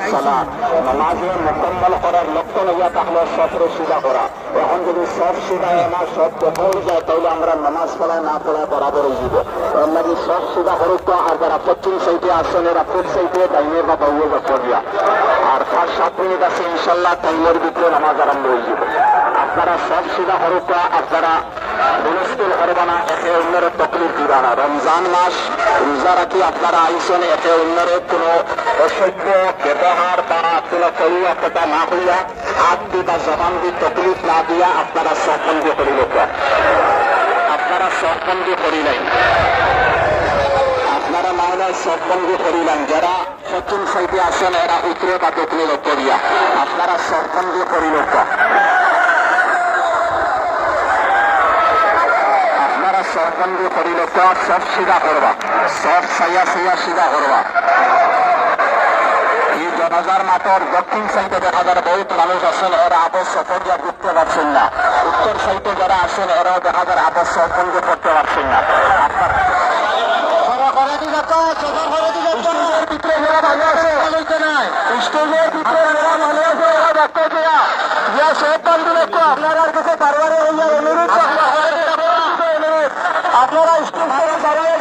সালাত নামাজে মোকাম্মল করার লক্ষ্য লইয়া তাহলে সফরে সিধা করা। এখন যদি সব সিধায় না সব হয়ে যায় তাহলে আমরা নামাজ পড়ায় না পড়ায় বরাবর হয়ে যাব। এর লাগে সব সিধা করুক। আর যারা পশ্চিম সাইডে আসছেন এরা পূর্ব সাইডে ডাইনে বা বাইরে করিয়া। আর 5-7 মিনিট আছে ইনশাল্লাহ টাইমের ভিতরে নামাজ আরম্ভ হয়ে যাবে। আপনারা সব সিধা করুক। আপনারা মুশকিল করবা না, একে অন্যের তকলিফ দিবা না। রমজান মাস রোজা রাখি আপনারা আইসেন, একে অন্যের কোনো অসভ্য ব্যবহার বা কোনো করিয়া কথা না হইয়া হাত দি বা জবান দি তকলিফ না দিয়া আপনারা সববন্দি করিল। আপনারা সববন্দি করিলেন, আপনারা মাওলায় সববন্দি করিলেন। যারা পশ্চিম সাইডে আসেন এরা উত্তরে বা দক্ষিণে লক্ষ্য দিয়া আপনারা সববন্দি করিল। সববন্দি করিল সব সিধা করবা, সব সাইয়া সাইয়া সিধা করবা। এই জনাজার মাঠের দক্ষিণ সাইডে দেখা যায় বহুত মানুষ আছেন, এরা আবশ সফরিয়া ঘুরতে পারছেন না। উত্তর সাইডে যারা আসেন এরাও দেখা যায় আবশ সফন্দি করতে পারছেন না। ভিতরে এরা ভালো আছে, স্টেজের ভিতরে এরা ভালো আছে, এরা দেখতে সব বন্ধু লক্ষ্য আপনারা কাছে বারবার অনুরোধ আপনারা স্টেজ করে দাঁড়িয়ে